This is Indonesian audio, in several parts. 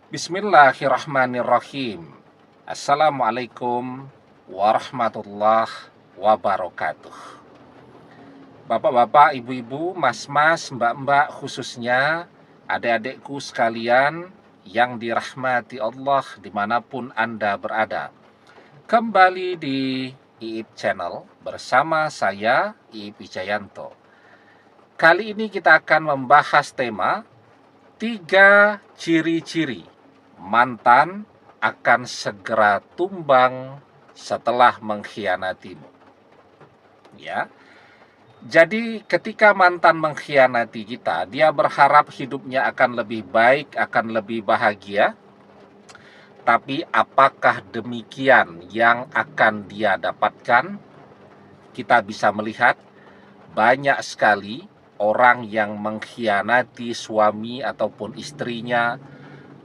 Bismillahirrahmanirrahim. Assalamualaikum warahmatullahi wabarakatuh. Bapak-bapak, ibu-ibu, mas-mas, mbak-mbak, khususnya adik-adikku sekalian yang dirahmati Allah dimanapun Anda berada. Kembali di IIP Channel bersama saya, IIP Wijayanto. Kali ini kita akan membahas tema 3 ciri-ciri mantan akan segera tumbang setelah mengkhianatimu. Ya. Jadi ketika mantan mengkhianati kita, dia berharap hidupnya akan lebih baik, akan lebih bahagia. Tapi apakah demikian yang akan dia dapatkan? Kita bisa melihat banyak sekali orang yang mengkhianati suami ataupun istrinya,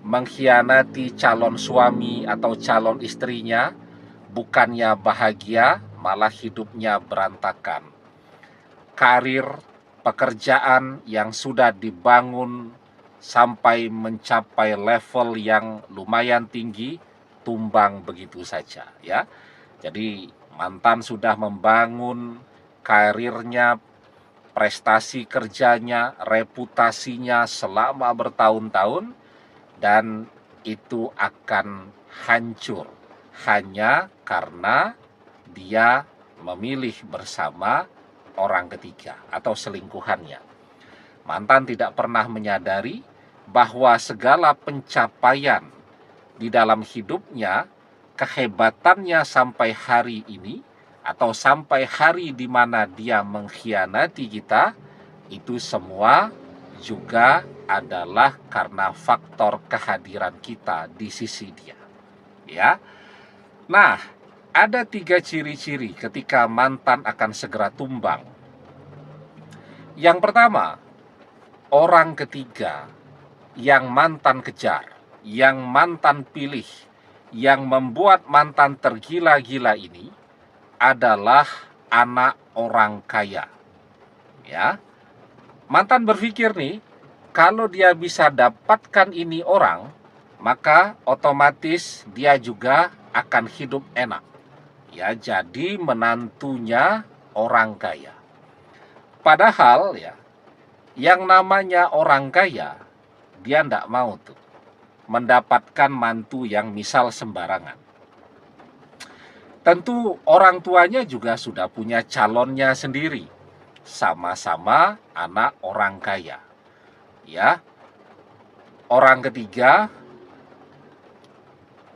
mengkhianati calon suami atau calon istrinya, bukannya bahagia, malah hidupnya berantakan. Karir, pekerjaan yang sudah dibangun sampai mencapai level yang lumayan tinggi, tumbang begitu saja, ya. Jadi mantan sudah membangun karirnya, prestasi kerjanya, reputasinya selama bertahun-tahun, dan itu akan hancur hanya karena dia memilih bersama orang ketiga atau selingkuhannya. Mantan tidak pernah menyadari bahwa segala pencapaian di dalam hidupnya, kehebatannya sampai hari ini atau sampai hari di mana dia mengkhianati kita, itu semua juga adalah karena faktor kehadiran kita di sisi dia. Ya. Nah, ada 3 ciri-ciri ketika mantan akan segera tumbang. Yang pertama, orang ketiga yang mantan kejar, yang mantan pilih, yang membuat mantan tergila-gila ini adalah anak orang kaya. Ya. Mantan berpikir nih, kalau dia bisa dapatkan ini orang, maka otomatis dia juga akan hidup enak. Ya, jadi menantunya orang kaya. Padahal ya, yang namanya orang kaya, dia tidak mau tuh mendapatkan mantu yang misal sembarangan. Tentu orang tuanya juga sudah punya calonnya sendiri, sama-sama anak orang kaya. Ya, orang ketiga,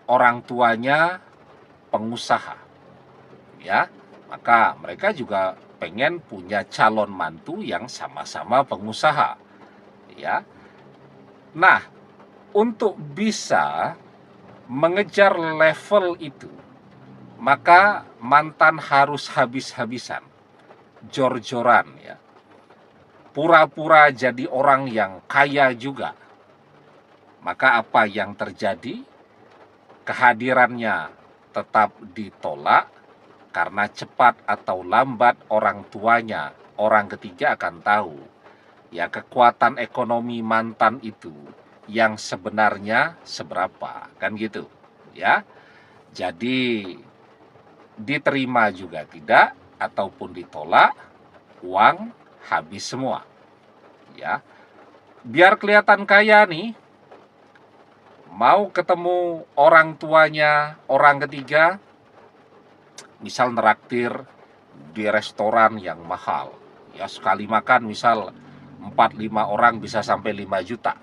orang tuanya pengusaha. Ya, maka mereka juga pengen punya calon mantu yang sama-sama pengusaha. Ya. Nah, untuk bisa mengejar level itu, maka mantan harus habis-habisan, jor-joran, ya. Pura-pura jadi orang yang kaya juga. Maka apa yang terjadi? Kehadirannya tetap ditolak karena cepat atau lambat orang tuanya, orang ketiga akan tahu ya kekuatan ekonomi mantan itu yang sebenarnya seberapa, kan gitu, ya. Jadi diterima juga tidak ataupun ditolak, uang habis semua. Ya. Biar kelihatan kaya nih, mau ketemu orang tuanya, orang ketiga, misal neraktir di restoran yang mahal. Ya, sekali makan misal 4-5 orang bisa sampai 5 juta.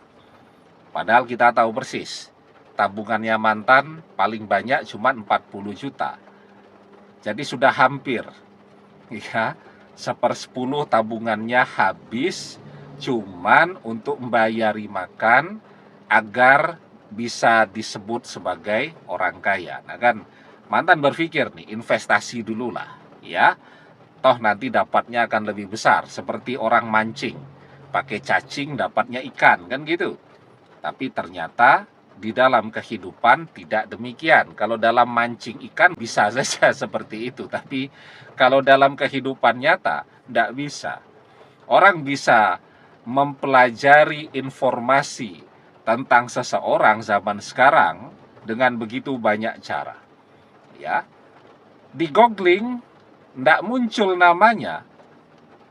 Padahal kita tahu persis, tabungannya mantan paling banyak cuma 40 juta. Jadi sudah hampir, ya, 1/10 tabungannya habis cuman untuk membayari makan agar bisa disebut sebagai orang kaya. Nah kan, mantan berpikir nih, investasi dulu lah, ya. Toh nanti dapatnya akan lebih besar, seperti orang mancing. Pakai cacing dapatnya ikan, kan gitu. Tapi ternyata di dalam kehidupan tidak demikian. Kalau dalam mancing ikan bisa saja seperti itu, tapi kalau dalam kehidupan nyata tidak bisa. Orang bisa mempelajari informasi tentang seseorang zaman sekarang dengan begitu banyak cara. Ya, di googling ndak muncul namanya,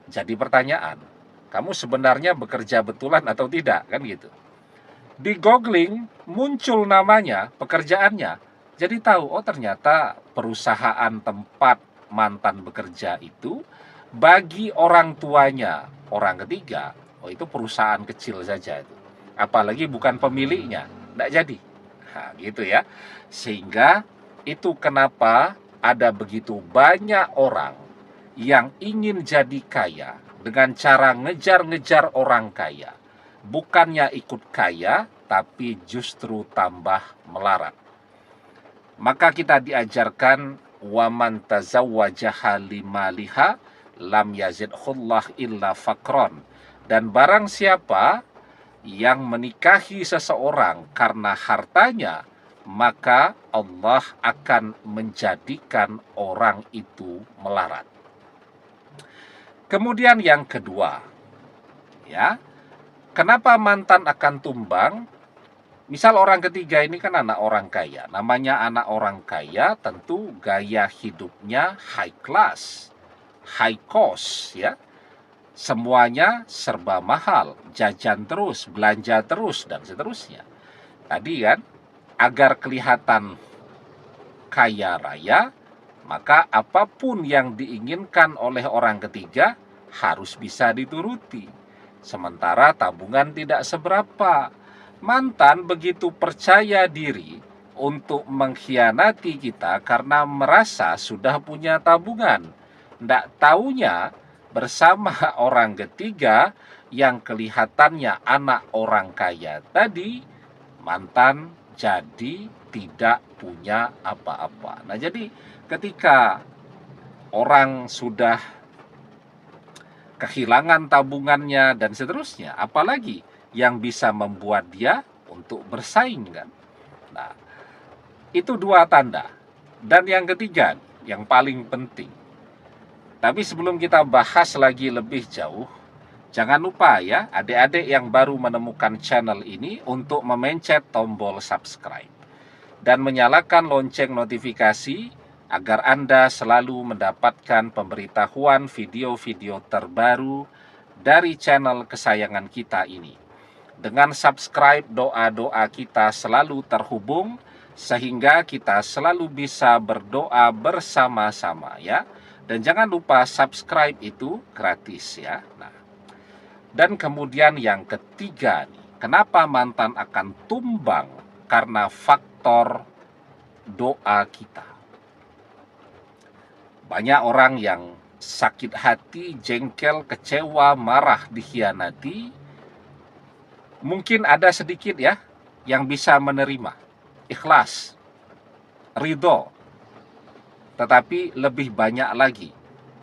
jadi pertanyaan, kamu sebenarnya bekerja betulan atau tidak, kan gitu. Di googling muncul namanya, pekerjaannya, jadi tahu, oh ternyata perusahaan tempat mantan bekerja itu bagi orang tuanya orang ketiga, oh itu perusahaan kecil saja itu, apalagi bukan pemiliknya, nggak jadi. Nah gitu ya, sehingga itu kenapa ada begitu banyak orang yang ingin jadi kaya dengan cara ngejar-ngejar orang kaya, bukannya ikut kaya tapi justru tambah melarat. Maka kita diajarkan waman tazawwajaha limaliha lam yazidhullah illa fakron, dan barang siapa yang menikahi seseorang karena hartanya, maka Allah akan menjadikan orang itu melarat. Kemudian yang kedua, ya, kenapa mantan akan tumbang? Misal orang ketiga ini kan anak orang kaya. Namanya anak orang kaya tentu gaya hidupnya high class, high cost ya. Semuanya serba mahal, jajan terus, belanja terus, dan seterusnya. Tadi kan, agar kelihatan kaya raya, maka apapun yang diinginkan oleh orang ketiga harus bisa dituruti. Sementara tabungan tidak seberapa. Mantan begitu percaya diri untuk mengkhianati kita karena merasa sudah punya tabungan. Ndak taunya bersama orang ketiga yang kelihatannya anak orang kaya tadi, mantan jadi tidak punya apa-apa. Nah, jadi ketika orang sudah kehilangan tabungannya dan seterusnya, apalagi yang bisa membuat dia untuk bersaing kan. Nah, itu dua tanda. Dan yang ketiga, yang paling penting. Tapi sebelum kita bahas lagi lebih jauh, jangan lupa ya, adik-adik yang baru menemukan channel ini untuk memencet tombol subscribe dan menyalakan lonceng notifikasi agar Anda selalu mendapatkan pemberitahuan video-video terbaru dari channel kesayangan kita ini. Dengan subscribe, doa-doa kita selalu terhubung sehingga kita selalu bisa berdoa bersama-sama ya. Dan jangan lupa subscribe itu gratis ya. Nah, dan kemudian yang ketiga nih, kenapa mantan akan tumbang? Karena faktor doa kita. Banyak orang yang sakit hati, jengkel, kecewa, marah, dikhianati. Mungkin ada sedikit ya yang bisa menerima, ikhlas, ridho. Tetapi lebih banyak lagi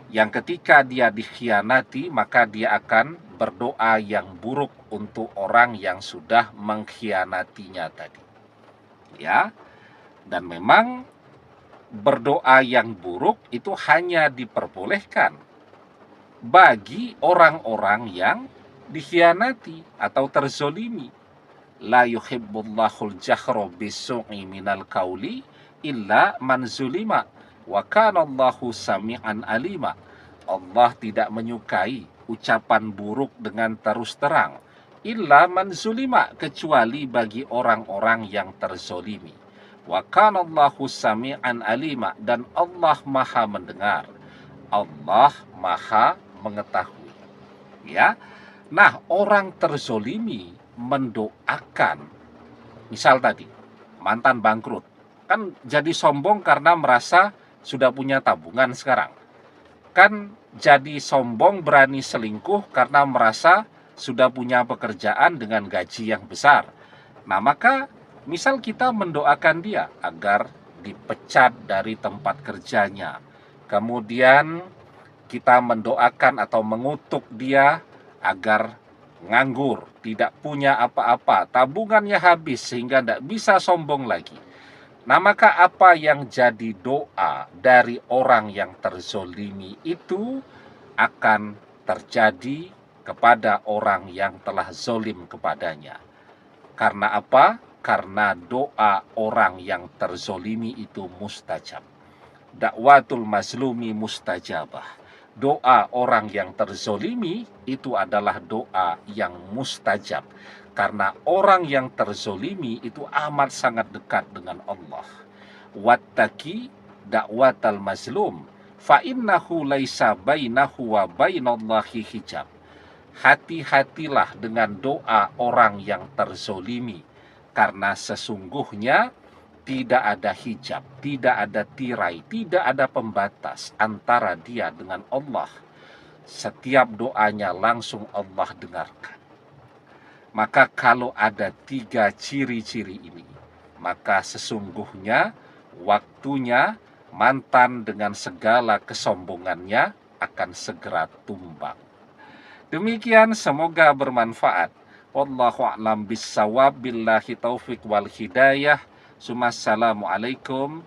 yang ketika dia dikhianati maka dia akan berdoa yang buruk untuk orang yang sudah mengkhianatinya tadi. Ya. Dan memang berdoa yang buruk itu hanya diperbolehkan bagi orang-orang yang dikhianati atau terzolimi. La yuhibbullahul jahra bisu'i minal qauli illa man zulima wa kanallahu sami'an alima. Allah tidak menyukai ucapan buruk dengan terus terang illa man zulima, kecuali bagi orang-orang yang terzolimi. Wa kanallahu sami'an alima, dan Allah maha mendengar, Allah maha mengetahui. Ya, nah orang terzolimi mendoakan, misal tadi mantan bangkrut, kan jadi sombong karena merasa sudah punya tabungan sekarang. Kan jadi sombong berani selingkuh karena merasa sudah punya pekerjaan dengan gaji yang besar. Nah maka misal kita mendoakan dia agar dipecat dari tempat kerjanya, kemudian kita mendoakan atau mengutuk dia agar nganggur, tidak punya apa-apa, tabungannya habis sehingga tidak bisa sombong lagi. Nah maka apa yang jadi doa dari orang yang terzolimi itu akan terjadi kepada orang yang telah zolim kepadanya. Karena apa? Karena doa orang yang terzolimi itu mustajab. Dakwatul mazlumi mustajabah. Doa orang yang terzolimi itu adalah doa yang mustajab. Karena orang yang terzolimi itu amat sangat dekat dengan Allah. Wattaqi dakwatal mazlum fa innahu laisa bainahu wa bainallahi hijab. Hati-hatilah dengan doa orang yang terzolimi, karena sesungguhnya tidak ada hijab, tidak ada tirai, tidak ada pembatas antara dia dengan Allah. Setiap doanya langsung Allah dengarkan. Maka kalau ada 3 ciri-ciri ini, maka sesungguhnya waktunya mantan dengan segala kesombongannya akan segera tumbang. Demikian, semoga bermanfaat. Wallahu a'lam bissawab, billahi taufik wal hidayah. Assalamualaikum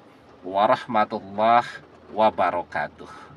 warahmatullahi wabarakatuh.